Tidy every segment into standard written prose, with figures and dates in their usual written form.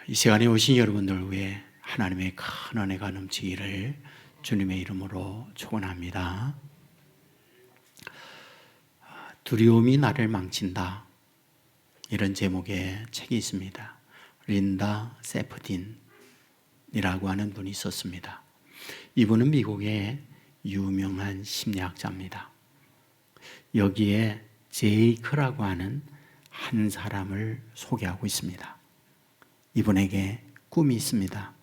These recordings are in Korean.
이 시간에 오신 여러분들 위해 하나님의 큰 은혜가 넘치기를 주님의 이름으로 축원합니다. 두려움이 나를 망친다, 이런 제목의 책이 있습니다. 린다 세프딘이라고 하는 분이 있었습니다. 이분은 미국의 유명한 심리학자입니다. 여기에 제이크라고 하는 한 사람을 소개하고 있습니다. 이분에게 꿈이 있습니다.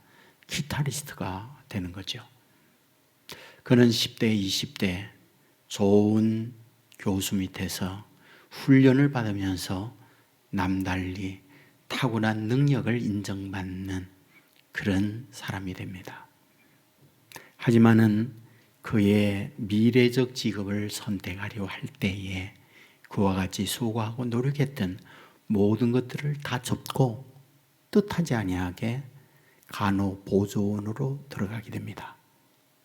기타리스트가 되는 거죠. 그는 10대, 20대 좋은 교수 밑에서 훈련을 받으면서 남달리 탁월한 능력을 인정받는 그런 사람이 됩니다. 하지만은 그의 미래적 직업을 선택하려 할 때에 그와 같이 수고하고 노력했던 모든 것들을 다 접고 뜻하지 아니하게 간호보조원으로 들어가게 됩니다.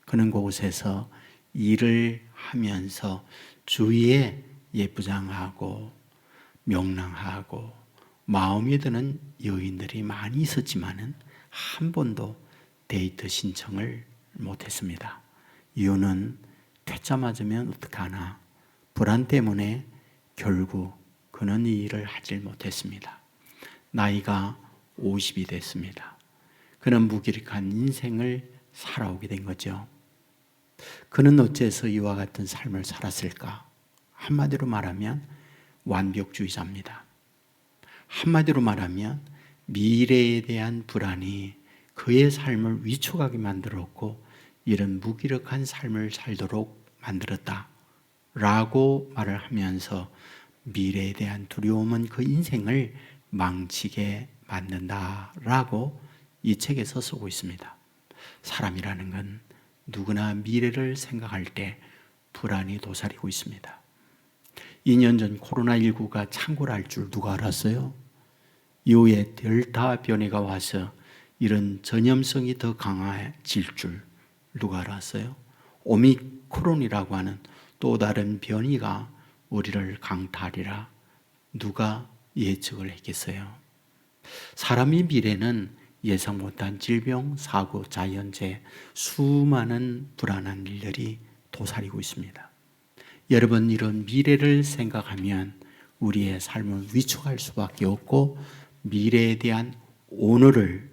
그는 그곳에서 일을 하면서 주위에 예쁘장하고 명랑하고 마음에 드는 여인들이 많이 있었지만은 한 번도 데이트 신청을 못했습니다. 이유는 퇴짜 맞으면 어떡하나 불안 때문에 결국 그는 이 일을 하질 못했습니다. 나이가 50이 됐습니다. 그는 무기력한 인생을 살아오게 된 거죠. 그는 어째서 이와 같은 삶을 살았을까? 한마디로 말하면 완벽주의자입니다. 한마디로 말하면 미래에 대한 불안이 그의 삶을 위축하게 만들었고 이런 무기력한 삶을 살도록 만들었다 라고 말을 하면서 미래에 대한 두려움은 그 인생을 망치게 만든다라고 이 책에서 쓰고 있습니다. 사람이라는 건 누구나 미래를 생각할 때 불안이 도사리고 있습니다. 2년 전 코로나19가 창궐할 줄 누가 알았어요? 이후에 델타 변이가 와서 이런 전염성이 더 강해질 줄 누가 알았어요? 오미크론이라고 하는 또 다른 변이가 우리를 강타하리라 누가 예측을 했겠어요? 사람의 미래는 예상 못한 질병, 사고, 자연재해, 수많은 불안한 일들이 도사리고 있습니다. 여러분, 이런 미래를 생각하면 우리의 삶을 위축할 수밖에 없고 미래에 대한 오늘을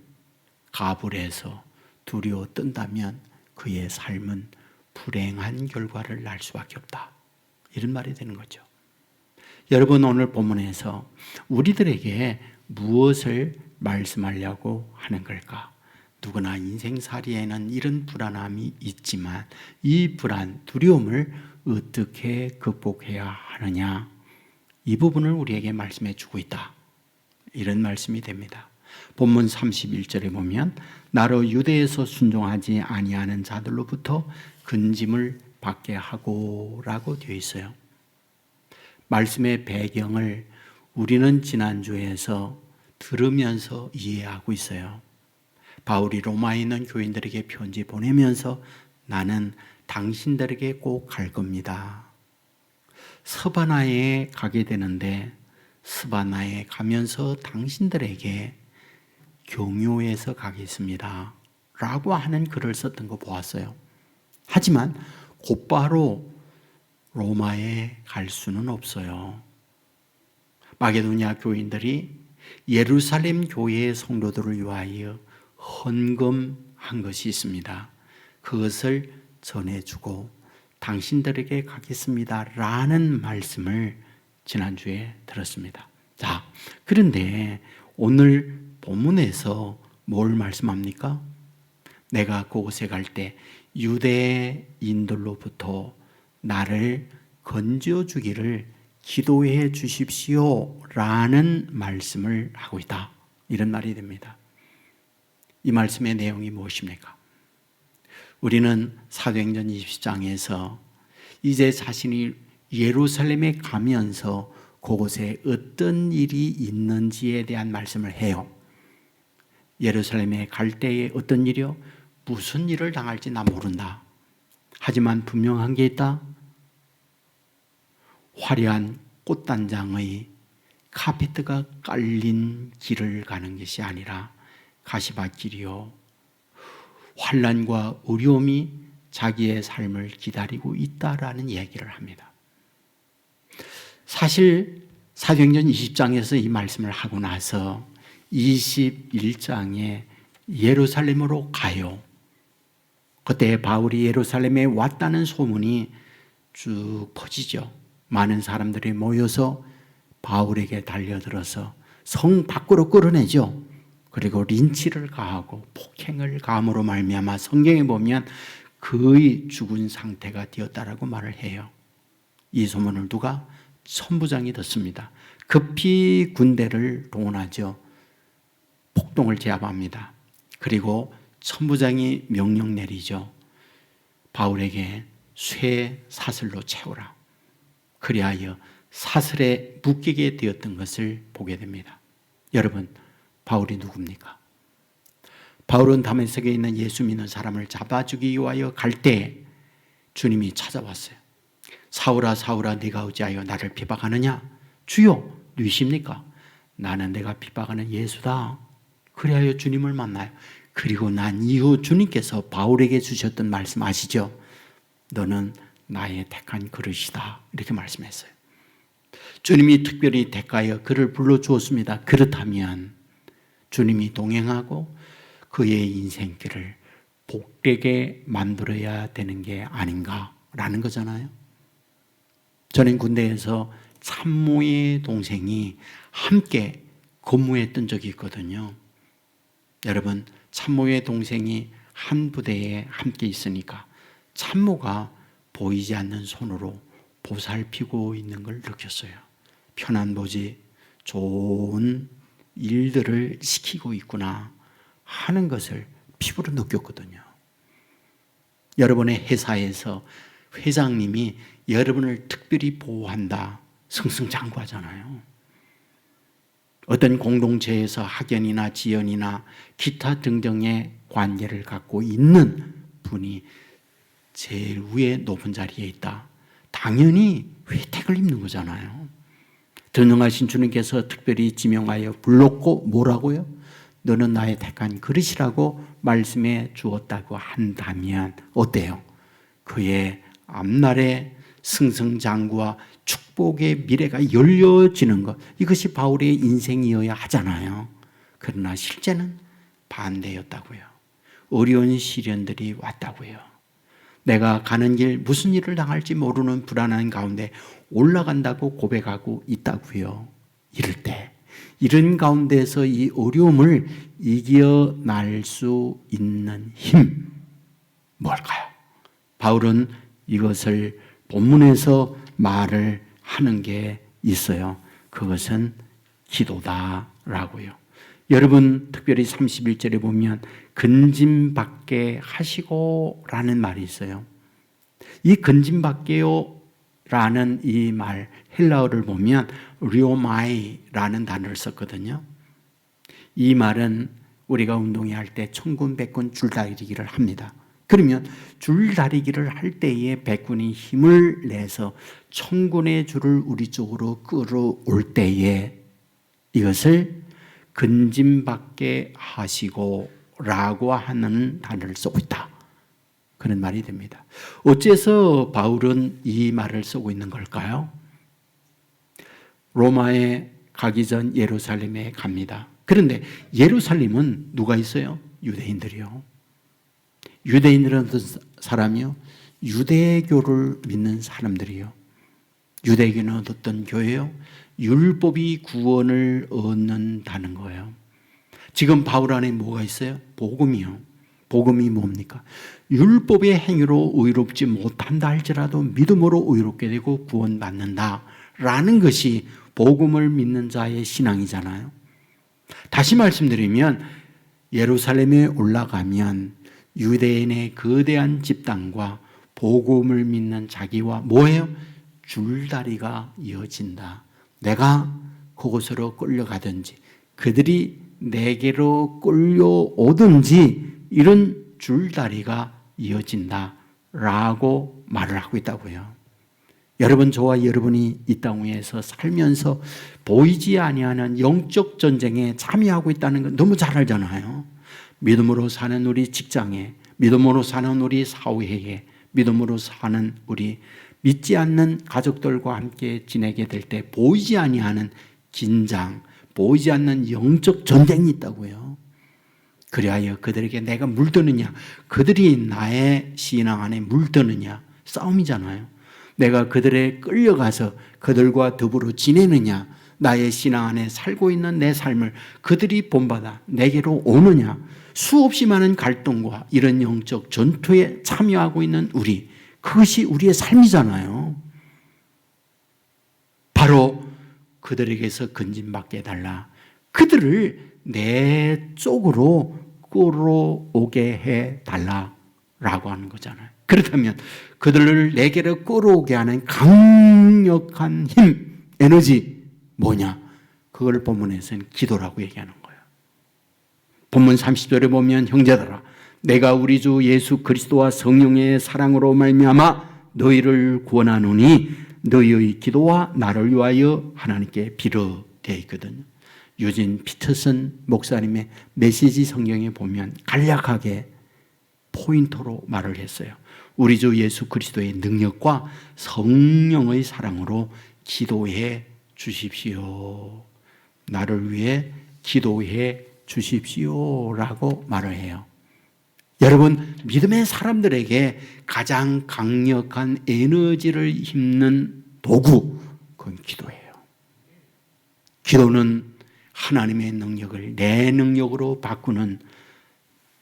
가불해서 두려워 뜬다면 그의 삶은 불행한 결과를 낳을 수밖에 없다. 이런 말이 되는 거죠. 여러분, 오늘 본문에서 우리들에게 무엇을 말씀하려고 하는 걸까? 누구나 인생살이에는 이런 불안함이 있지만 이 불안, 두려움을 어떻게 극복해야 하느냐? 이 부분을 우리에게 말씀해 주고 있다. 이런 말씀이 됩니다. 본문 31절에 보면 나로 유대에서 순종하지 아니하는 자들로부터 근짐을 받게 하고 라고 되어 있어요. 말씀의 배경을 우리는 지난주에서 들으면서 이해하고 있어요. 바울이 로마에 있는 교인들에게 편지 보내면서 나는 당신들에게 꼭 갈 겁니다. 스바나에 가게 되는데 스바나에 가면서 당신들에게 경유해서 가겠습니다. 라고 하는 글을 썼던 거 보았어요. 하지만 곧바로 로마에 갈 수는 없어요. 마게도냐 교인들이 예루살렘 교회의 성도들을 위하여 헌금한 것이 있습니다. 그것을 전해주고 당신들에게 가겠습니다 라는 말씀을 지난주에 들었습니다. 자, 그런데 오늘 본문에서 뭘 말씀합니까? 내가 그곳에 갈 때 유대인들로부터 나를 건져주기를 기도해 주십시오 라는 말씀을 하고 있다. 이런 말이 됩니다. 이 말씀의 내용이 무엇입니까? 우리는 사도행전 20장에서 이제 자신이 예루살렘에 가면서 그곳에 어떤 일이 있는지에 대한 말씀을 해요. 예루살렘에 갈 때에 어떤 일이요? 무슨 일을 당할지 나 모른다. 하지만 분명한 게 있다. 화려한 꽃단장의 카페트가 깔린 길을 가는 것이 아니라 가시밭길이요, 환난과 어려움이 자기의 삶을 기다리고 있다라는 얘기를 합니다. 사실 사도행전 20장에서 이 말씀을 하고 나서 21장에 예루살렘으로 가요. 그때 바울이 예루살렘에 왔다는 소문이 쭉 퍼지죠. 많은 사람들이 모여서 바울에게 달려들어서 성 밖으로 끌어내죠. 그리고 린치를 가하고 폭행을 가함으로 말미암아 성경에 보면 거의 죽은 상태가 되었다라고 말을 해요. 이 소문을 누가? 천부장이 듣습니다. 급히 군대를 동원하죠. 폭동을 제압합니다. 그리고 천부장이 명령 내리죠. 바울에게 쇠 사슬로 채우라. 그리하여 사슬에 묶이게 되었던 것을 보게 됩니다. 여러분, 바울이 누굽니까? 바울은 다메섹에 있는 예수 믿는 사람을 잡아주기 위하여 갈 때 주님이 찾아왔어요. 사울아 사울아 네가 어찌하여 나를 비박하느냐? 주여 누구십니까? 나는 내가 비박하는 예수다. 그리하여 주님을 만나요. 그리고 난 이후 주님께서 바울에게 주셨던 말씀 아시죠? 너는 나의 택한 그릇이다. 이렇게 말씀했어요. 주님이 특별히 택하여 그를 불러주었습니다. 그렇다면 주님이 동행하고 그의 인생길을 복되게 만들어야 되는 게 아닌가라는 거잖아요. 저는 군대에서 참모의 동생이 함께 근무했던 적이 있거든요. 여러분, 참모의 동생이 한 부대에 함께 있으니까 참모가 보이지 않는 손으로 보살피고 있는 걸 느꼈어요. 편안보지 좋은 일들을 시키고 있구나 하는 것을 피부로 느꼈거든요. 여러분의 회사에서 회장님이 여러분을 특별히 보호한다, 승승장구하잖아요. 어떤 공동체에서 학연이나 지연이나 기타 등등의 관계를 갖고 있는 분이 제일 위에 높은 자리에 있다. 당연히 혜택을 입는 거잖아요. 전능하신 주님께서 특별히 지명하여 불렀고 뭐라고요? 너는 나의 택한 그릇이라고 말씀해 주었다고 한다면 어때요? 그의 앞날에 승승장구와 축복의 미래가 열려지는 것, 이것이 바울의 인생이어야 하잖아요. 그러나 실제는 반대였다고요. 어려운 시련들이 왔다고요. 내가 가는 길 무슨 일을 당할지 모르는 불안한 가운데 올라간다고 고백하고 있다고요. 이럴 때 이런 가운데서 이 어려움을 이겨낼 수 있는 힘 뭘까요? 바울은 이것을 본문에서 말을 하는 게 있어요. 그것은 기도다라고요. 여러분, 특별히 31절에 보면 근짐받게 하시고 라는 말이 있어요. 이 근짐받게요 라는 이 말 헬라어를 보면 리오마이라는 단어를 썼거든요. 이 말은 우리가 운동회 할 때 천군 백군 줄다리기를 합니다. 그러면 줄다리기를 할 때에 백군이 힘을 내서 천군의 줄을 우리 쪽으로 끌어올 때에 이것을 근짐받게 하시고 라고 하는 단어를 쓰고 있다. 그런 말이 됩니다. 어째서 바울은 이 말을 쓰고 있는 걸까요? 로마에 가기 전 예루살렘에 갑니다. 그런데 예루살렘은 누가 있어요? 유대인들이요. 유대인들은 어떤 사람이요? 유대교를 믿는 사람들이요. 유대교는 어떤 교회요? 율법이 구원을 얻는다는 거예요. 지금 바울 안에 뭐가 있어요? 복음이요. 복음이 뭡니까? 율법의 행위로 의롭지 못한다 할지라도 믿음으로 의롭게 되고 구원받는다라는 것이 복음을 믿는 자의 신앙이잖아요. 다시 말씀드리면 예루살렘에 올라가면 유대인의 거대한 집단과 복음을 믿는 자기와 뭐예요? 줄다리가 이어진다. 내가 그곳으로 끌려가든지 그들이 내게로 끌려오든지 이런 줄다리가 이어진다라고 말을 하고 있다고요. 여러분, 저와 여러분이 이 땅 위에서 살면서 보이지 아니하는 영적 전쟁에 참여하고 있다는 건 너무 잘 알잖아요. 믿음으로 사는 우리 직장에, 믿음으로 사는 우리 사회에, 믿음으로 사는 우리 믿지 않는 가족들과 함께 지내게 될 때 보이지 아니하는 긴장, 보이지 않는 영적 전쟁이 있다고요. 그리하여 그들에게 내가 물드느냐, 그들이 나의 신앙 안에 물드느냐, 싸움이잖아요. 내가 그들에 끌려가서 그들과 더불어 지내느냐, 나의 신앙 안에 살고 있는 내 삶을 그들이 본받아 내게로 오느냐, 수없이 많은 갈등과 이런 영적 전투에 참여하고 있는 우리, 그것이 우리의 삶이잖아요. 바로 그들에게서 건진받게 해달라. 그들을 내 쪽으로 끌어오게 해달라라고 하는 거잖아요. 그렇다면 그들을 내게로 끌어오게 하는 강력한 힘, 에너지 뭐냐? 그걸 본문에서는 기도라고 얘기하는 거예요. 본문 30절에 보면 형제들아, 내가 우리 주 예수 그리스도와 성령의 사랑으로 말미암아 너희를 구원하노니 너희의 기도와 나를 위하여 하나님께 빌어 되어 있거든요. 유진 피터슨 목사님의 메시지 성경에 보면 간략하게 포인트로 말을 했어요. 우리 주 예수 그리스도의 능력과 성령의 사랑으로 기도해 주십시오. 나를 위해 기도해 주십시오라고 말을 해요. 여러분, 믿음의 사람들에게 가장 강력한 에너지를 힘는 도구, 그건 기도예요. 기도는 하나님의 능력을 내 능력으로 바꾸는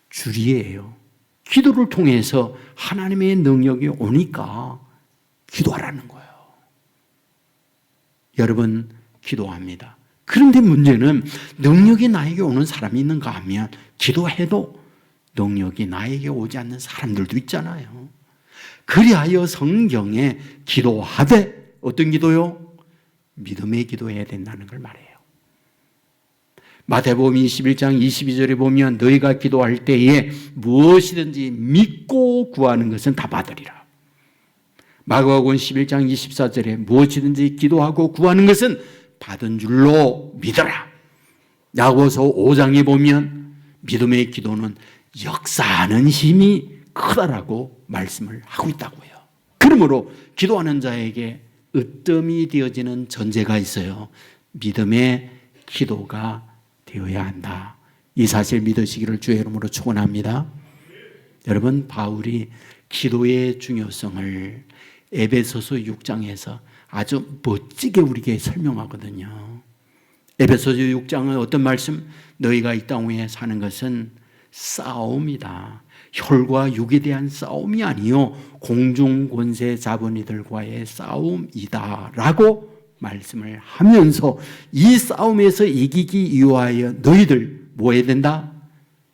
줄이에요. 기도를 통해서 하나님의 능력이 오니까 기도하라는 거예요. 여러분, 기도합니다. 그런데 문제는 능력이 나에게 오는 사람이 있는가 하면 기도해도 능력이 나에게 오지 않는 사람들도 있잖아요. 그리하여 성경에 기도하되 어떤 기도요? 믿음의 기도해야 된다는 걸 말해요. 마태복음 21장 22절에 보면 너희가 기도할 때에 무엇이든지 믿고 구하는 것은 다 받으리라. 마가복음 11장 24절에 무엇이든지 기도하고 구하는 것은 받은 줄로 믿어라. 야고보서 5장에 보면 믿음의 기도는 역사하는 힘이 크다라고 말씀을 하고 있다고요. 그러므로 기도하는 자에게 으뜸이 되어지는 전제가 있어요. 믿음의 기도가 되어야 한다. 이 사실 믿으시기를 주의 이름으로 축원합니다. 여러분, 바울이 기도의 중요성을 에베소서 6장에서 아주 멋지게 우리에게 설명하거든요. 에베소서 6장은 어떤 말씀? 너희가 이 땅 위에 사는 것은 싸움이다. 혈과 육에 대한 싸움이 아니요 공중 권세 자본이들과의 싸움이다 라고 말씀을 하면서 이 싸움에서 이기기 위하여 너희들 뭐 해야 된다?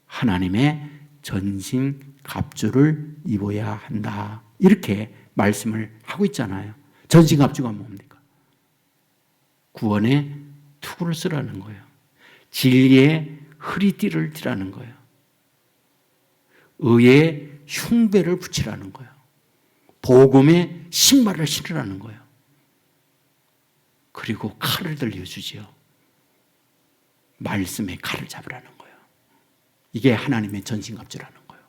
하나님의 전신 갑주를 입어야 한다. 이렇게 말씀을 하고 있잖아요. 전신 갑주가 뭡니까? 구원의 투구를 쓰라는 거예요. 진리의 허리띠를 띠라는 거예요. 의의 흉배를 붙이라는 거예요. 복음의 신발을 신으라는 거예요. 그리고 칼을 들려주지요. 말씀의 칼을 잡으라는 거예요. 이게 하나님의 전신갑주라는 거예요.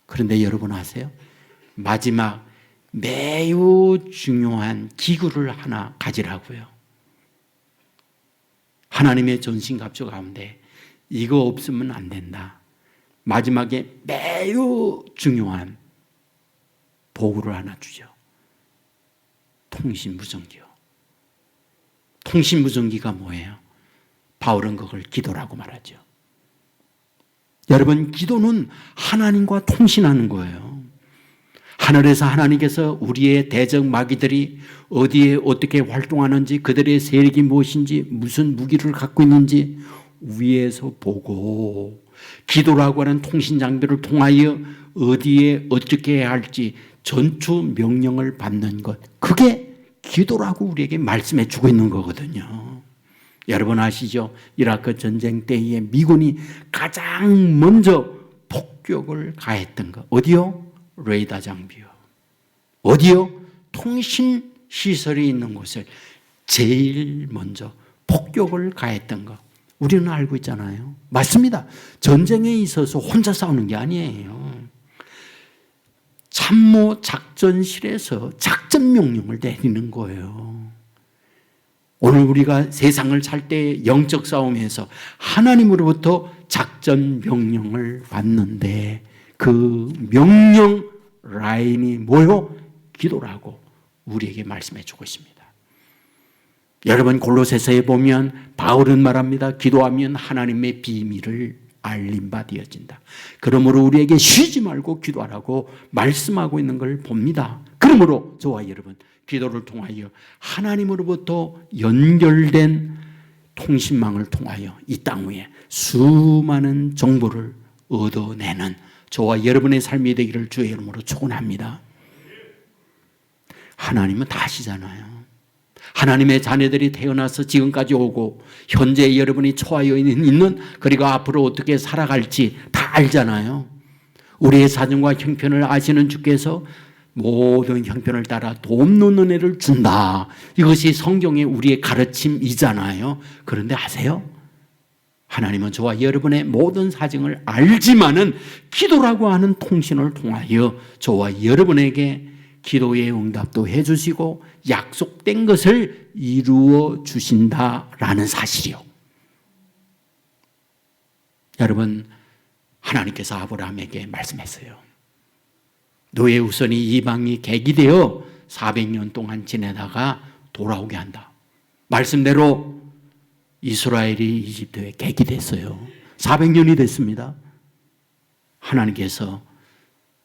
그런데 여러분 아세요? 마지막 매우 중요한 기구를 하나 가지라고요. 하나님의 전신갑주 가운데 이거 없으면 안 된다. 마지막에 매우 중요한 도구를 하나 주죠. 통신무전기요. 통신무전기가 뭐예요? 바울은 그걸 기도라고 말하죠. 여러분, 기도는 하나님과 통신하는 거예요. 하늘에서 하나님께서 우리의 대적 마귀들이 어디에 어떻게 활동하는지, 그들의 세력이 무엇인지, 무슨 무기를 갖고 있는지 위에서 보고 기도라고 하는 통신 장비를 통하여 어디에 어떻게 해야 할지 전투 명령을 받는 것, 그게 기도라고 우리에게 말씀해 주고 있는 거거든요. 여러분 아시죠? 이라크 전쟁 때에 미군이 가장 먼저 폭격을 가했던 것, 어디요? 레이더 장비요. 어디요? 통신 시설이 있는 곳을 제일 먼저 폭격을 가했던 것, 우리는 알고 있잖아요. 맞습니다. 전쟁에 있어서 혼자 싸우는 게 아니에요. 참모 작전실에서 작전 명령을 내리는 거예요. 오늘 우리가 세상을 살 때 영적 싸움에서 하나님으로부터 작전 명령을 받는데 그 명령 라인이 뭐요? 기도라고 우리에게 말씀해 주고 있습니다. 여러분 골로새서에 보면 바울은 말합니다. 기도하면 하나님의 비밀을 알림 바 되어진다. 그러므로 우리에게 쉬지 말고 기도하라고 말씀하고 있는 걸 봅니다. 그러므로 저와 여러분 기도를 통하여 하나님으로부터 연결된 통신망을 통하여 이 땅 위에 수많은 정보를 얻어내는 저와 여러분의 삶이 되기를 주의 이름으로 축원합니다. 하나님은 다 아시잖아요. 하나님의 자녀들이 태어나서 지금까지 오고 현재 여러분이 처하여 있는 그리고 앞으로 어떻게 살아갈지 다 알잖아요. 우리의 사정과 형편을 아시는 주께서 모든 형편을 따라 돕는 은혜를 준다. 이것이 성경의 우리의 가르침이잖아요. 그런데 아세요? 하나님은 저와 여러분의 모든 사정을 알지만은 기도라고 하는 통신을 통하여 저와 여러분에게 기도의 응답도 해주시고 약속된 것을 이루어 주신다라는 사실이요. 여러분, 하나님께서 아브라함에게 말씀했어요. 너의 후손이 이방이 객이 되어 400년 동안 지내다가 돌아오게 한다. 말씀대로 이스라엘이 이집트에 객이 됐어요. 400년이 됐습니다. 하나님께서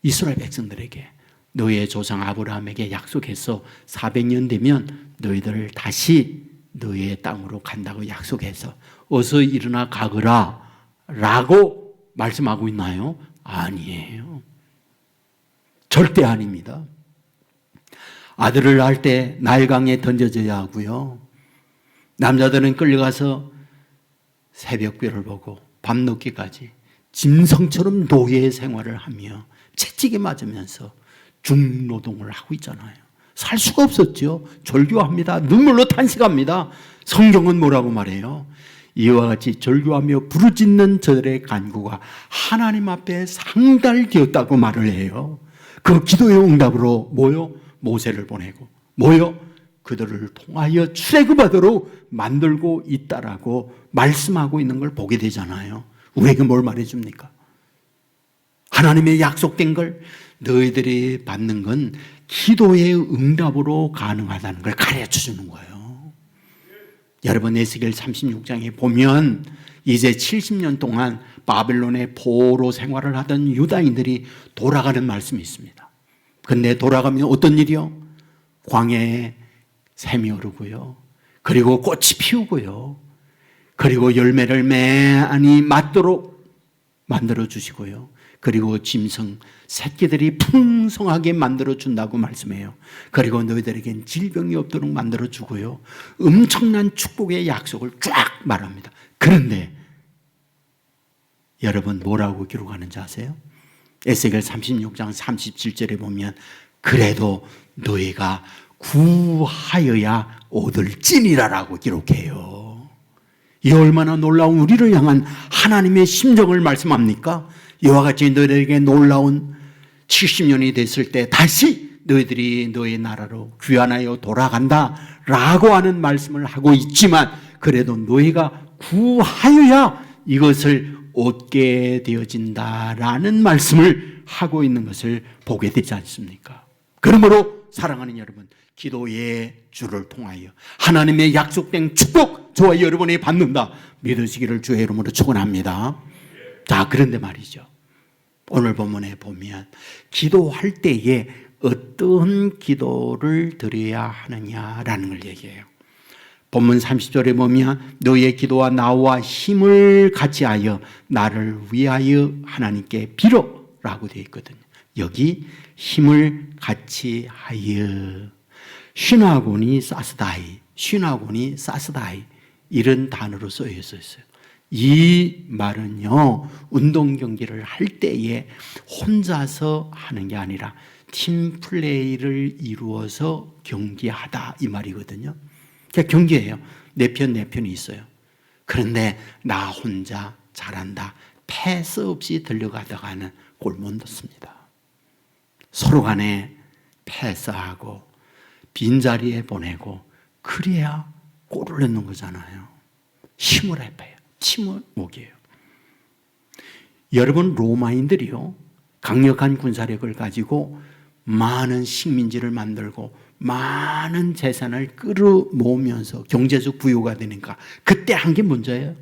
이스라엘 백성들에게 너의 조상 아브라함에게 약속해서 400년 되면 너희들을 다시 너의 땅으로 간다고 약속해서 어서 일어나 가거라 라고 말씀하고 있나요? 아니에요. 절대 아닙니다. 아들을 낳을 때 나일강에 던져져야 하고요. 남자들은 끌려가서 새벽별을 보고 밤늦게까지 짐승처럼 노예 생활을 하며 채찍에 맞으면서 중노동을 하고 있잖아요. 살 수가 없었죠. 절규합니다. 눈물로 탄식합니다. 성경은 뭐라고 말해요? 이와 같이 절규하며 부르짖는 저들의 간구가 하나님 앞에 상달되었다고 말을 해요. 그 기도의 응답으로 뭐요? 모세를 보내고 뭐요? 그들을 통하여 출애굽하도록 만들고 있다라고 말씀하고 있는 걸 보게 되잖아요. 우리에게 뭘 말해줍니까? 하나님의 약속된 걸 너희들이 받는 건 기도의 응답으로 가능하다는 걸 가르쳐 주는 거예요. 여러분 에스겔 36장에 보면 이제 70년 동안 바벨론의 포로 생활을 하던 유다인들이 돌아가는 말씀이 있습니다. 그런데 돌아가면 어떤 일이요? 광야에 샘이 오르고요. 그리고 꽃이 피우고요. 그리고 열매를 많이 맞도록 만들어 주시고요. 그리고 짐승 새끼들이 풍성하게 만들어 준다고 말씀해요. 그리고 너희들에겐 질병이 없도록 만들어 주고요. 엄청난 축복의 약속을 쫙 말합니다. 그런데 여러분 뭐라고 기록하는지 아세요? 에스겔 36장 37절에 보면 그래도 너희가 구하여야 얻을지니라라고 기록해요. 이 얼마나 놀라운 우리를 향한 하나님의 심정을 말씀합니까? 이와 같이 너희들에게 놀라운 70년이 됐을 때 다시 너희들이 너희 나라로 귀환하여 돌아간다 라고 하는 말씀을 하고 있지만 그래도 너희가 구하여야 이것을 얻게 되어진다라는 말씀을 하고 있는 것을 보게 되지 않습니까? 그러므로 사랑하는 여러분, 기도의 주를 통하여 하나님의 약속된 축복 저와 여러분이 받는다 믿으시기를 주의 이름으로 축원합니다. 자, 그런데 말이죠. 오늘 본문에 보면 기도할 때에 어떤 기도를 드려야 하느냐라는 걸 얘기해요. 본문 30절에 보면 너의 기도와 나와 힘을 같이하여 나를 위하여 하나님께 빌어라고 되어 있거든요. 여기 힘을 같이하여 쉬나고니 사스다이, 쉬나고니 사스다이 이런 단어로 쓰여 있어요. 이 말은요, 운동 경기를 할 때에 혼자서 하는 게 아니라 팀 플레이를 이루어서 경기하다 이 말이거든요. 그러니까 경기예요. 내 편, 내 편이 있어요. 그런데 나 혼자 잘한다, 패스 없이 들려가다가는 골 못 넣습니다. 서로 간에 패스하고 빈자리에 보내고 그래야 골을 넣는 거잖아요. 힘을 합해요. 팀워크예요. 여러분, 로마인들이요, 강력한 군사력을 가지고 많은 식민지를 만들고 많은 재산을 끌어모으면서 경제적 부유가 되니까 그때 한 게 먼저예요.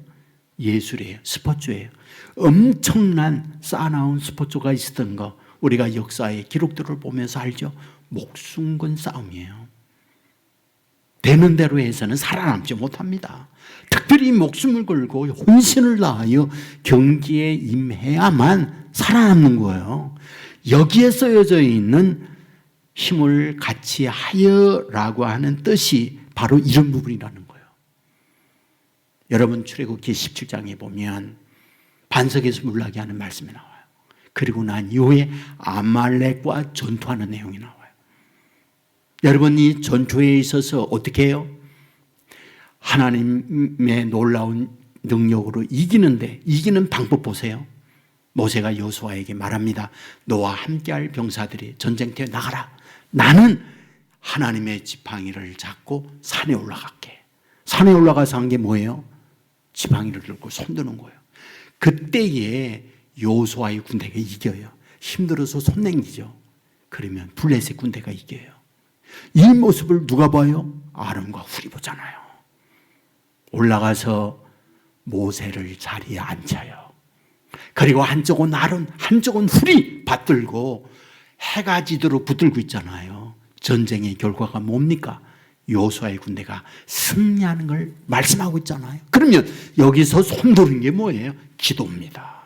예술이에요. 스포츠예요. 엄청난 쌓아나온 스포츠가 있었던 거 우리가 역사의 기록들을 보면서 알죠. 목숨 건 싸움이에요. 되는 대로 해서는 살아남지 못합니다. 특별히 목숨을 걸고 혼신을 다하여 경기에 임해야만 살아남는 거예요. 여기에 쓰여져 있는 힘을 같이 하여라고 하는 뜻이 바로 이런 부분이라는 거예요. 여러분, 출애굽기 17장에 보면 반석에서 물나게 하는 말씀이 나와요. 그리고 난 이후에 아말렉과 전투하는 내용이 나와요. 여러분, 이 전투에 있어서 어떻게 해요? 하나님의 놀라운 능력으로 이기는 방법 보세요. 모세가 여호수아에게 말합니다. 너와 함께할 병사들이 전쟁터에 나가라. 나는 하나님의 지팡이를 잡고 산에 올라갈게. 산에 올라가서 한 게 뭐예요? 지팡이를 들고 손드는 거예요. 그때에 여호수아의 군대가 이겨요. 힘들어서 손 내밀죠. 그러면 블레셋 군대가 이겨요. 이 모습을 누가 봐요? 아론과 훌이 보잖아요. 올라가서 모세를 자리에 앉혀요. 그리고 한쪽은 아론, 한쪽은 훌이 받들고 해가 지도록 붙들고 있잖아요. 전쟁의 결과가 뭡니까? 여호수아의 군대가 승리하는 걸 말씀하고 있잖아요. 그러면 여기서 손도는 게 뭐예요? 기도입니다.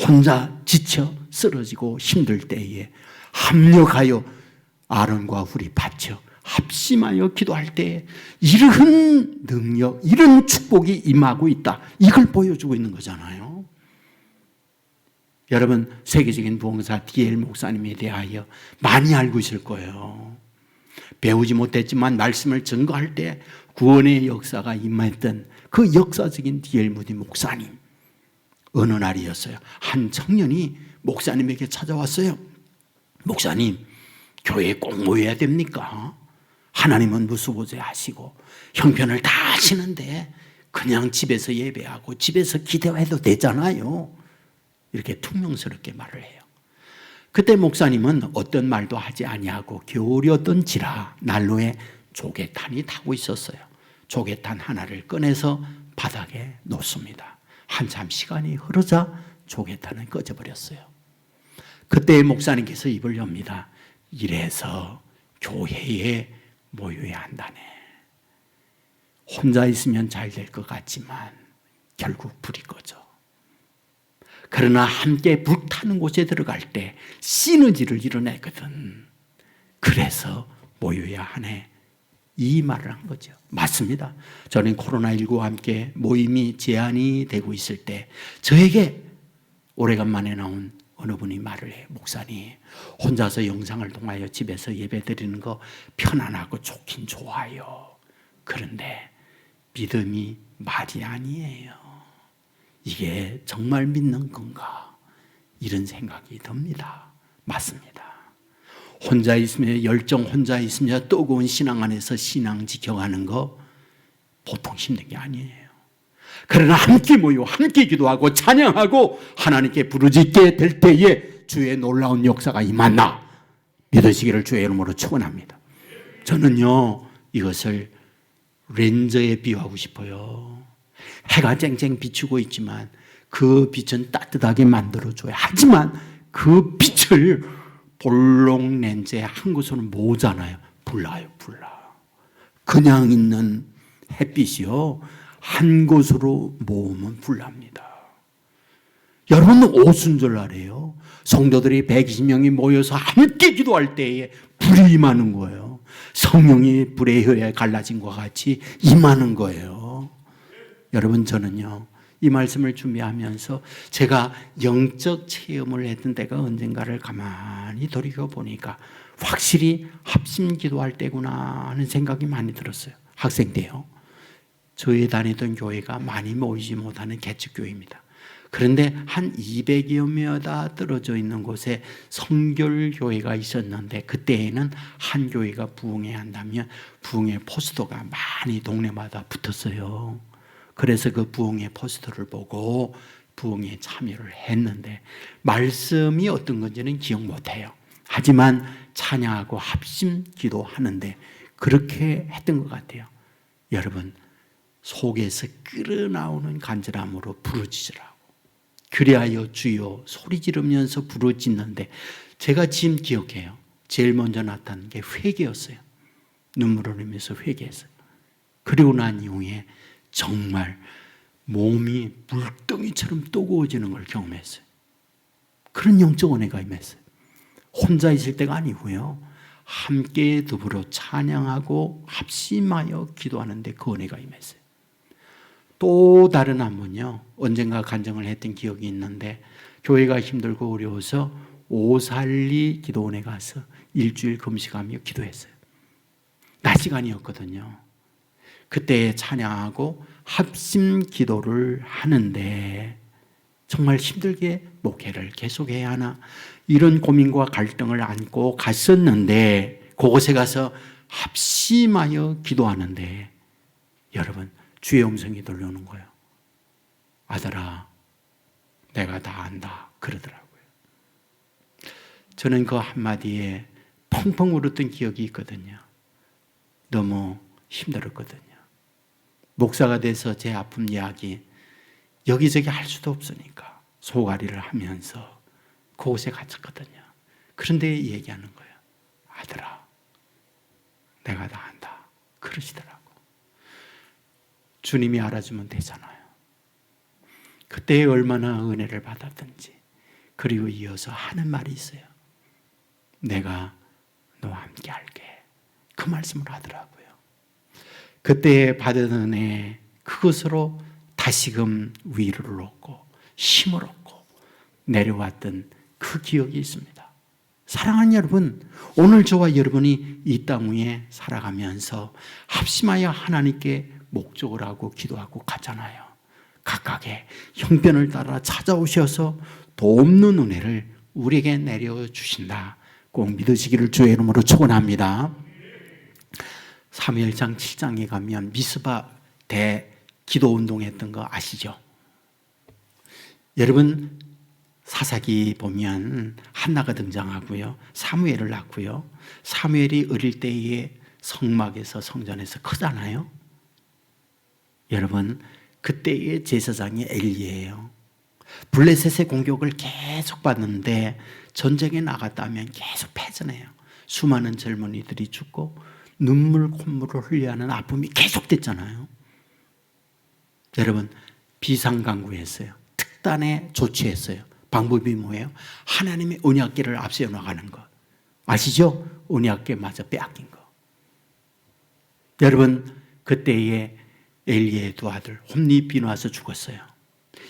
혼자 지쳐 쓰러지고 힘들 때에 합력하여 아론과 훌이 바쳐 합심하여 기도할 때 이런 능력, 이런 축복이 임하고 있다. 이걸 보여주고 있는 거잖아요. 여러분, 세계적인 부흥사 D.L. 목사님에 대하여 많이 알고 있을 거예요. 배우지 못했지만 말씀을 증거할 때 구원의 역사가 임했던 그 역사적인 D.L. 무디 목사님. 어느 날이었어요. 한 청년이 목사님에게 찾아왔어요. 목사님, 교회에 꼭 모여야 됩니까? 하나님은 무수보제 하시고 형편을 다 하시는데 그냥 집에서 예배하고 집에서 기도해도 되잖아요. 이렇게 퉁명스럽게 말을 해요. 그때 목사님은 어떤 말도 하지 아니하고 겨울이었던지라 난로에 조개탄이 타고 있었어요. 조개탄 하나를 꺼내서 바닥에 놓습니다. 한참 시간이 흐르자 조개탄은 꺼져버렸어요. 그때 목사님께서 입을 엽니다. 이래서 교회에 모여야 한다네. 혼자 있으면 잘 될 것 같지만 결국 불이 꺼져. 그러나 함께 불타는 곳에 들어갈 때 시너지를 이뤄내거든. 그래서 모여야 하네. 이 말을 한 거죠. 맞습니다. 저는 코로나19와 함께 모임이 제한이 되고 있을 때 저에게 오래간만에 나온 어느 분이 말을 해요. 목사님, 혼자서 영상을 통하여 집에서 예배 드리는 거 편안하고 좋긴 좋아요. 그런데 믿음이 말이 아니에요. 이게 정말 믿는 건가? 이런 생각이 듭니다. 맞습니다. 혼자 있으며 열정 혼자 있으며 뜨거운 신앙 안에서 신앙 지켜가는 거 보통 힘든 게 아니에요. 그러나 함께 모여 함께 기도하고 찬양하고 하나님께 부르짖게 될 때에 주의 놀라운 역사가 임한다. 믿으시기를 주의 이름으로 축원합니다. 저는요, 이것을 렌저에 비유하고 싶어요. 해가 쨍쨍 비추고 있지만 그 빛은 따뜻하게 만들어줘야 하지만 그 빛을 볼록 렌즈에 한 곳으로는 모으잖아요. 불나요. 그냥 있는 햇빛이요, 한 곳으로 모으면 불납니다. 여러분, 오순절날이에요. 성도들이 120명이 모여서 함께 기도할 때에 불이 임하는 거예요. 성령이 불의 혀에 갈라진 것과 같이 임하는 거예요. 여러분, 저는요, 이 말씀을 준비하면서 제가 영적 체험을 했던 때가 언젠가를 가만히 돌이켜보니까 확실히 합심 기도할 때구나 하는 생각이 많이 들었어요. 학생 때요. 저희 다니던 교회가 많이 모이지 못하는 개척교회입니다. 그런데 한 200여 묘다 떨어져 있는 곳에 성결교회가 있었는데, 그때에는 한 교회가 부흥해야 한다면 부흥의 포스터가 많이 동네마다 붙었어요. 그래서 그 부흥의 포스터를 보고 부흥에 참여를 했는데, 말씀이 어떤 건지는 기억 못해요. 하지만 찬양하고 합심 기도하는데 그렇게 했던 것 같아요. 여러분, 속에서 끓어나오는 간절함으로 부르짖으라고. 그리하여 주여 소리 지르면서 부르짖는데, 제가 지금 기억해요. 제일 먼저 나타난 게 회개였어요. 눈물을 흘리면서 회개했어요. 그리고 난 이후에 정말 몸이 물덩이처럼 뜨거워지는 걸 경험했어요. 그런 영적 은혜가 임했어요. 혼자 있을 때가 아니고요, 함께 더불어 찬양하고 합심하여 기도하는데 그 은혜가 임했어요. 또 다른 한 분요, 언젠가 간증을 했던 기억이 있는데, 교회가 힘들고 어려워서 오살리 기도원에 가서 일주일 금식하며 기도했어요. 낮 시간이었거든요. 그때 찬양하고 합심 기도를 하는데 정말 힘들게 목회를 계속해야 하나, 이런 고민과 갈등을 안고 갔었는데, 그곳에 가서 합심하여 기도하는데 여러분, 주의 음성이 들려오는 거예요. 아들아, 내가 다 안다 그러더라고요. 저는 그 한마디에 펑펑 울었던 기억이 있거든요. 너무 힘들었거든요. 목사가 돼서 제 아픔 이야기 여기저기 할 수도 없으니까 소가리를 하면서 그곳에 갇혔거든요. 그런데 얘기하는 거예요. 아들아, 내가 다 안다 그러시더라고. 주님이 알아주면 되잖아요. 그때 얼마나 은혜를 받았든지. 그리고 이어서 하는 말이 있어요. 내가 너와 함께 할게. 그 말씀을 하더라고요. 그때 받은 은혜, 그것으로 다시금 위로를 얻고 힘을 얻고 내려왔던 그 기억이 있습니다. 사랑하는 여러분, 오늘 저와 여러분이 이 땅 위에 살아가면서 합심하여 하나님께 목적을 하고 기도하고 가잖아요. 각각의 형편을 따라 찾아오셔서 돕는 은혜를 우리에게 내려주신다. 꼭 믿으시기를 주의 이름으로 축원합니다. 사무엘상 7장에 가면 미스바 대 기도운동 했던 거 아시죠? 여러분, 사사기 보면 한나가 등장하고요, 사무엘을 낳고요, 사무엘이 어릴 때에 성막에서 성전에서 크잖아요. 여러분, 그때의 제사장이 엘리예요. 블레셋의 공격을 계속 받는데 전쟁에 나갔다면 계속 패전해요. 수많은 젊은이들이 죽고 눈물 콧물을 흘려야 하는 아픔이 계속됐잖아요. 여러분, 비상강구했어요. 특단에 조치했어요. 방법이 뭐예요? 하나님의 언약궤를 앞세워 나가는 것. 아시죠? 언약궤 마저 빼앗긴 거. 여러분, 그때에 엘리의 두 아들 홈리 비누아서 죽었어요.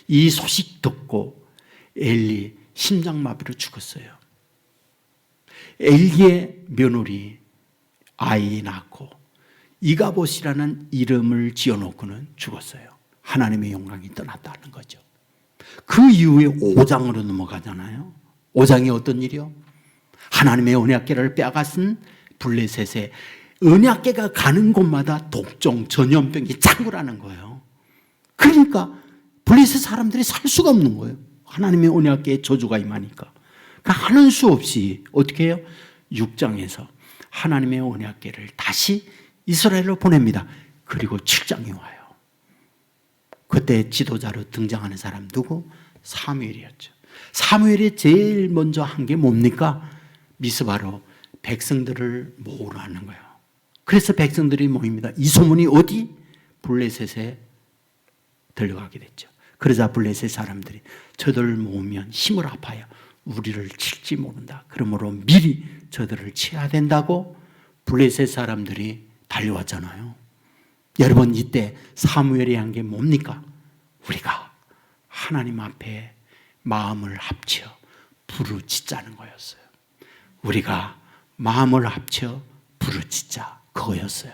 이 소식 듣고 엘리 심장마비로 죽었어요. 엘리의 며느리 아이 낳고 이가봇이라는 이름을 지어놓고는 죽었어요. 하나님의 영광이 떠났다는 거죠. 그 이후에 5장으로 넘어가잖아요. 5장이 어떤 일이요? 하나님의 언약궤를 빼앗은 블레셋의 언약궤가 가는 곳마다 독종, 전염병이 창궐하는 거예요. 그러니까 블레셋 사람들이 살 수가 없는 거예요. 하나님의 언약궤에 저주가 임하니까. 그러니까 하는 수 없이 어떻게 해요? 6장에서 하나님의 언약궤를 다시 이스라엘로 보냅니다. 그리고 7장이 와요. 그때 지도자로 등장하는 사람 누구? 사무엘이었죠. 사무엘이 제일 먼저 한 게 뭡니까? 미스바로 백성들을 모으러 하는 거예요. 그래서 백성들이 모입니다. 이 소문이 어디? 블레셋에 들려가게 됐죠. 그러자 블레셋 사람들이 저들을 모으면 힘을 아파요. 우리를 칠지 모른다. 그러므로 미리 저들을 치야 된다고 블레셋 사람들이 달려왔잖아요. 여러분, 이때 사무엘이 한 게 뭡니까? 우리가 하나님 앞에 마음을 합쳐 부르짖자는 거였어요. 우리가 마음을 합쳐 부르짖자, 그거였어요.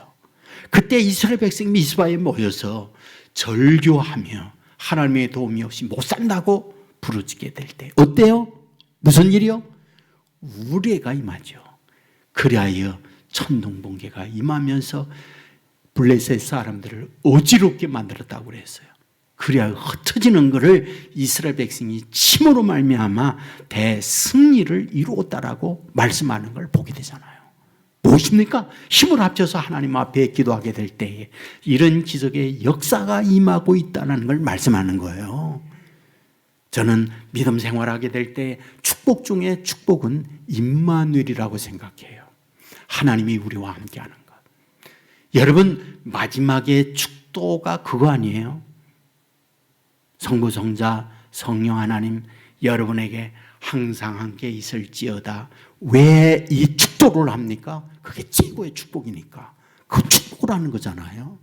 그때 이스라엘 백성이 미스바에 모여서 절교하며 하나님의 도움이 없이 못 산다고 부르짖게 될 때 어때요? 무슨 일이요? 우레가 임하죠. 그리하여 천둥번개가 임하면서 블레셋 사람들을 어지럽게 만들었다고 그랬어요. 그리하여 흩어지는 것을 이스라엘 백성이 침으로 말미암아 대승리를 이루었다라고 말씀하는 걸 보게 되잖아요. 무엇입니까? 힘을 합쳐서 하나님 앞에 기도하게 될 때에 이런 기적의 역사가 임하고 있다는 걸 말씀하는 거예요. 저는 믿음 생활하게 될 때 축복 중에 축복은 임마누엘이라고 생각해요. 하나님이 우리와 함께하는 것. 여러분, 마지막의 축도가 그거 아니에요? 성부, 성자, 성령 하나님 여러분에게 항상 함께 있을지어다. 왜 이 축도를 합니까? 그게 최고의 축복이니까. 그 축복을 하는 거잖아요.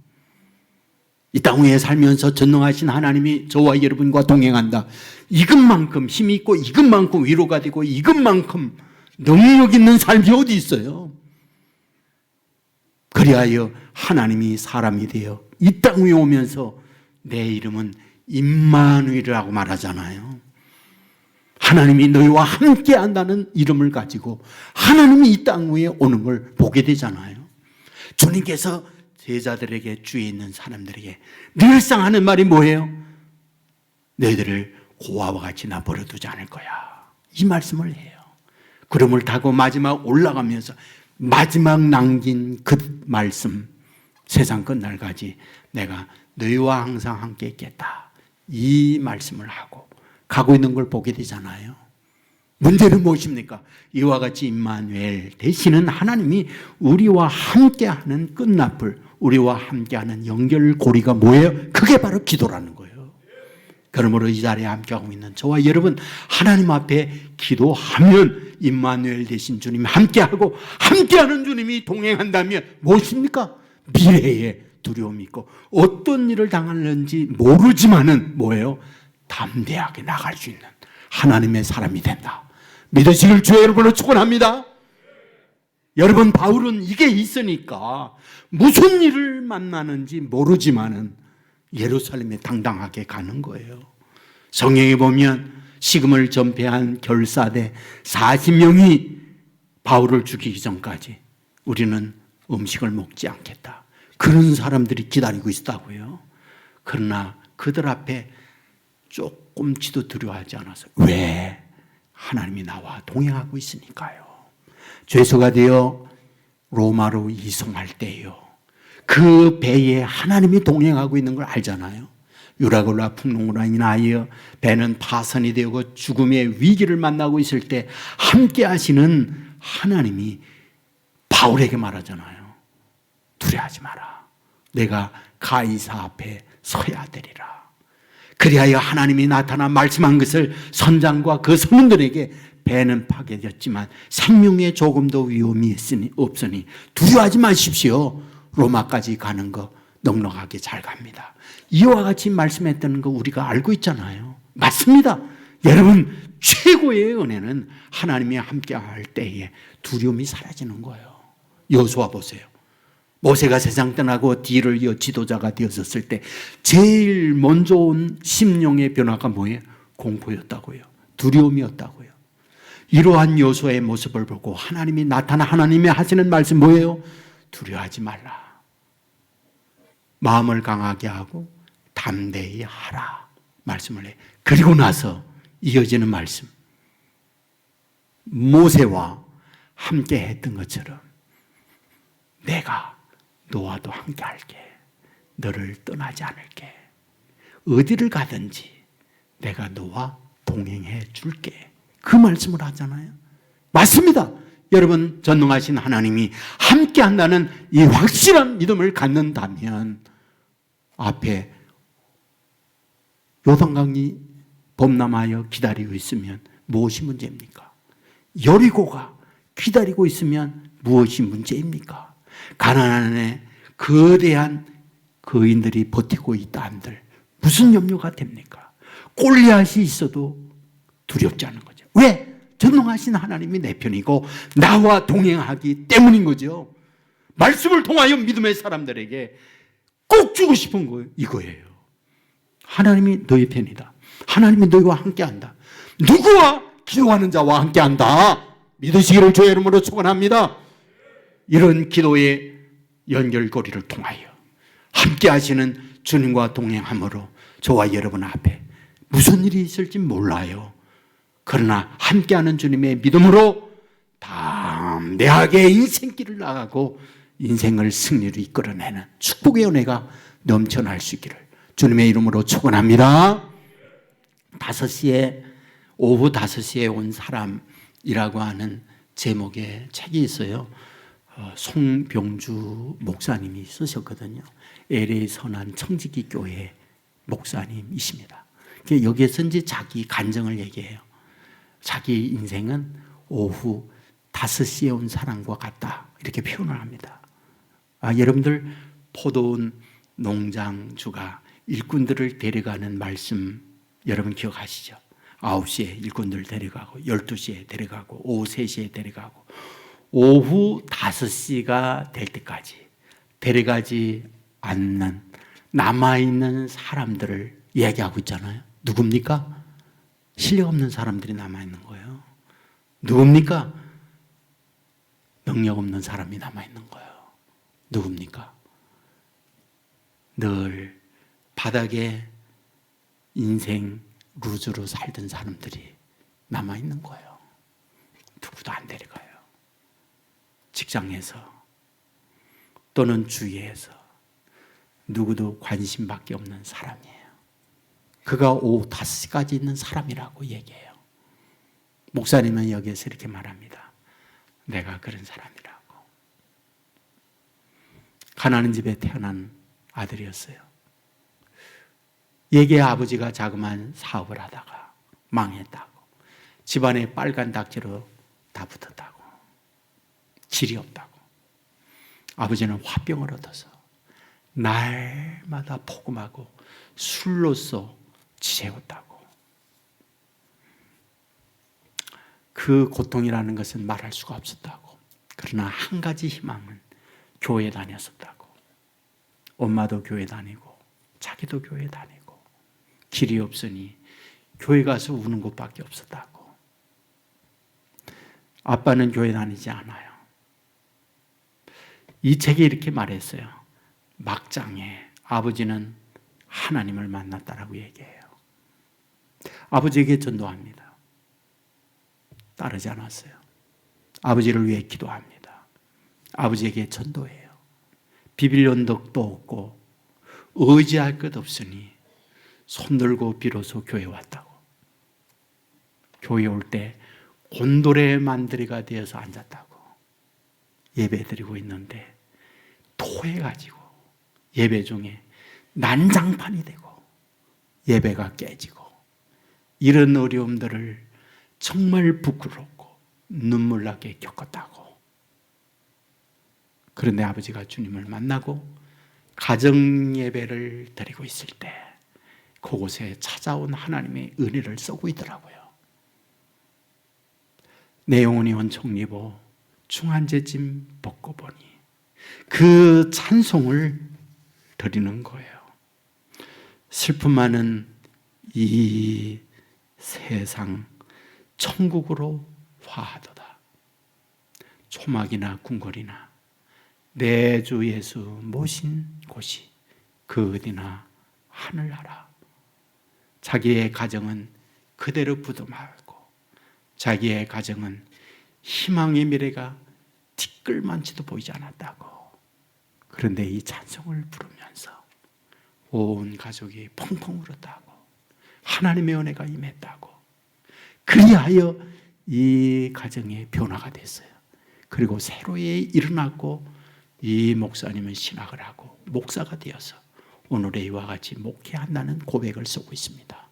이 땅 위에 살면서 전능하신 하나님이 저와 여러분과 동행한다. 이것만큼 힘이 있고 이것만큼 위로가 되고 이것만큼 능력 있는 삶이 어디 있어요? 그리하여 하나님이 사람이 되어 이 땅 위에 오면서 내 이름은 임마누엘이라고 말하잖아요. 하나님이 너희와 함께 한다는 이름을 가지고 하나님이 이 땅 위에 오는 걸 보게 되잖아요. 주님께서 제자들에게, 주위에 있는 사람들에게 늘상 하는 말이 뭐예요? 너희들을 고아와 같이 나 버려두지 않을 거야. 이 말씀을 해요. 구름을 타고 마지막 올라가면서 마지막 남긴 그 말씀, 세상 끝날까지 내가 너희와 항상 함께 있겠다. 이 말씀을 하고 가고 있는 걸 보게 되잖아요. 문제는 무엇입니까? 이와 같이 임마누엘 되시는 하나님이 우리와 함께하는 끝납을, 우리와 함께하는 연결고리가 뭐예요? 그게 바로 기도라는 거예요. 그러므로 이 자리에 함께하고 있는 저와 여러분, 하나님 앞에 기도하면 임마누엘 되신 주님이 함께하고 함께하는 주님이 동행한다면 무엇입니까? 미래에 두려움이 있고 어떤 일을 당하는지 모르지만은 뭐예요? 담대하게 나갈 수 있는 하나님의 사람이 된다. 믿으시길 주의 여러분을 축원합니다. 여러분, 바울은 이게 있으니까 무슨 일을 만나는지 모르지만은 예루살렘에 당당하게 가는 거예요. 성경에 보면 식음을 전폐한 결사대 40명이 바울을 죽이기 전까지 우리는 음식을 먹지 않겠다. 그런 사람들이 기다리고 있다고요. 그러나 그들 앞에 조금치도 두려워하지 않아서. 왜? 하나님이 나와 동행하고 있으니까요. 죄수가 되어 로마로 이송할 때요, 그 배에 하나님이 동행하고 있는 걸 알잖아요. 유라굴라 풍랑으로 인하여 배는 파선이 되고 죽음의 위기를 만나고 있을 때 함께 하시는 하나님이 바울에게 말하잖아요. 두려워하지 마라. 내가 가이사 앞에 서야 되리라. 그리하여 하나님이 나타나 말씀한 것을 선장과 그 성문들에게 배는 파괴되었지만 생명에 조금도 위험이 없으니 두려워하지 마십시오. 로마까지 가는 거 넉넉하게 잘 갑니다. 이와 같이 말씀했던 거 우리가 알고 있잖아요. 맞습니다. 여러분, 최고의 은혜는 하나님이 함께할 때에 두려움이 사라지는 거예요. 여호수아 보세요. 모세가 세상 떠나고 뒤를 이어 지도자가 되었을 때 제일 먼저 온 심령의 변화가 뭐예요? 공포였다고요. 두려움이었다고요. 이러한 여호수아의 모습을 보고 하나님이 나타나 하나님이 하시는 말씀 뭐예요? 두려워하지 말라. 마음을 강하게 하고 담대히 하라 말씀을 해. 그리고 나서 이어지는 말씀, 모세와 함께 했던 것처럼 내가 너와도 함께 할게. 너를 떠나지 않을게. 어디를 가든지 내가 너와 동행해 줄게. 그 말씀을 하잖아요. 맞습니다. 여러분, 전능하신 하나님이 함께 한다는 이 확실한 믿음을 갖는다면 앞에 요단강이 범람하여 기다리고 있으면 무엇이 문제입니까? 여리고가 기다리고 있으면 무엇이 문제입니까? 가나안에 거대한 거인들이 버티고 있다 한들 무슨 염려가 됩니까? 골리앗이 있어도 두렵지 않은 거죠. 왜? 전능하신 하나님이 내 편이고 나와 동행하기 때문인 거죠. 말씀을 통하여 믿음의 사람들에게 꼭 주고 싶은 거 이거예요. 하나님이 너희 편이다. 하나님이 너희와 함께한다. 누구와? 기도하는 자와 함께한다. 믿으시기를 주의 이름으로 축원합니다. 이런 기도의 연결고리를 통하여 함께 하시는 주님과 동행함으로 저와 여러분 앞에 무슨 일이 있을지 몰라요. 그러나 함께하는 주님의 믿음으로 담대하게 인생길을 나가고 인생을 승리로 이끌어내는 축복의 은혜가 넘쳐날 수 있기를 주님의 이름으로 축원합니다. 오후 5시에 온 사람이라고 하는 제목의 책이 있어요. 송병주 목사님이 쓰셨거든요. LA 선한 청지기 교회 목사님이십니다. 여기에서 이제 자기 간증을 얘기해요. 자기 인생은 오후 5시에 온 사람과 같다, 이렇게 표현을 합니다. 여러분들 포도원 농장주가 일꾼들을 데려가는 말씀 여러분 기억하시죠? 9시에 일꾼들 데려가고 12시에 데려가고 오후 3시에 데려가고 오후 5시가 될 때까지 데려가지 않는 남아있는 사람들을 이야기하고 있잖아요. 누굽니까? 실력 없는 사람들이 남아있는 거예요. 누굽니까? 능력 없는 사람이 남아있는 거예요. 누굽니까? 늘 바닥에 인생 루즈로 살던 사람들이 남아있는 거예요. 누구도 안 데려가요. 직장에서 또는 주위에서 누구도 관심밖에 없는 사람이에요. 그가 오후 5시까지 있는 사람이라고 얘기해요. 목사님은 여기에서 이렇게 말합니다. 내가 그런 사람이라고. 가난한 집에 태어난 아들이었어요. 얘기의 아버지가 자그마한 사업을 하다가 망했다고, 집안에 빨간 닥지로 다 붙었다고, 질이 없다고. 아버지는 화병을 얻어서 날마다 포금하고 술로써 지새웠다고. 그 고통이라는 것은 말할 수가 없었다고. 그러나 한 가지 희망은 교회 다녔었다고. 엄마도 교회 다니고 자기도 교회 다니고 길이 없으니 교회 가서 우는 것밖에 없었다고. 아빠는 교회 다니지 않아요. 이 책에 이렇게 말했어요. 막장에 아버지는 하나님을 만났다라고 얘기해요. 아버지에게 전도합니다. 따르지 않았어요. 아버지를 위해 기도합니다. 아버지에게 전도해요. 비빌 언덕도 없고 의지할 것 없으니 손들고 비로소 교회 왔다고. 교회 올 때 곤돌의 만들이가 되어서 앉았다고. 예배 드리고 있는데 토해가지고 예배 중에 난장판이 되고 예배가 깨지고, 이런 어려움들을 정말 부끄럽고 눈물나게 겪었다고. 그런데 아버지가 주님을 만나고 가정 예배를 드리고 있을 때 그곳에 찾아온 하나님의 은혜를 쏘고 있더라고요. 내 영혼이 원총 입어 중한제짐 벗고 보니, 그 찬송을 드리는 거예요. 슬픔 많은 이 세상 천국으로 화하도다. 초막이나 궁궐이나 내 주 예수 모신 곳이 그 어디나 하늘나라. 자기의 가정은 그대로 부도말고 자기의 가정은 희망의 미래가 티끌만치도 보이지 않았다고. 그런데 이 찬송을 부르면서 온 가족이 펑펑 울었다고. 하나님의 은혜가 임했다고. 그리하여 이 가정의 변화가 됐어요. 그리고 새로이 일어났고 이 목사님은 신학을 하고 목사가 되어서 오늘의 이와 같이 목회한다는 고백을 쓰고 있습니다.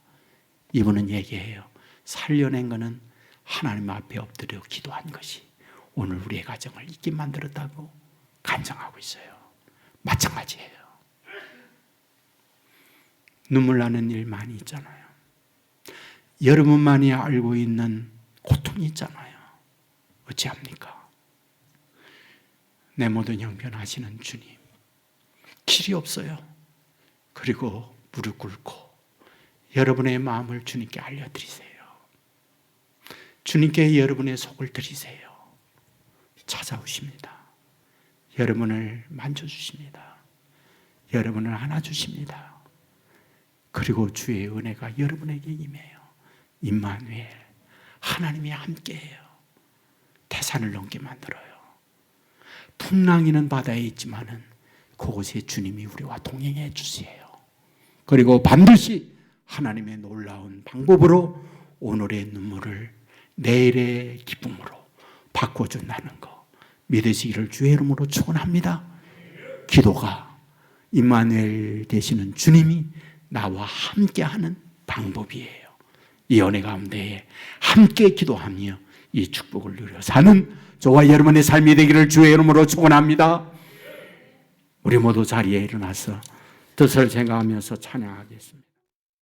이분은 얘기해요. 살려낸 것은 하나님 앞에 엎드려 기도한 것이 오늘 우리의 가정을 있게 만들었다고 간증하고 있어요. 마찬가지예요. 눈물 나는 일 많이 있잖아요. 여러분만이 알고 있는 고통이 있잖아요. 어찌합니까? 내 모든 형편 하시는 주님, 길이 없어요. 그리고 무릎 꿇고 여러분의 마음을 주님께 알려드리세요. 주님께 여러분의 속을 드리세요. 찾아오십니다. 여러분을 만져주십니다. 여러분을 안아주십니다. 그리고 주의 은혜가 여러분에게 임해요. 임마누엘, 하나님이 함께해요. 태산을 넘게 만들어요. 풍랑이는 바다에 있지만은 그곳에 주님이 우리와 동행해 주세요. 그리고 반드시 하나님의 놀라운 방법으로 오늘의 눈물을 내일의 기쁨으로 바꿔준다는 거 믿으시기를 주의 이름으로 축원합니다. 기도가 임마누엘 되시는 주님이 나와 함께하는 방법이에요. 이 은혜 가운데에 함께 기도하며 이 축복을 누려 사는 저와 여러분의 삶이 되기를 주의 이름으로 축원합니다. 우리 모두 자리에 일어나서 뜻을 생각하면서 찬양하겠습니다.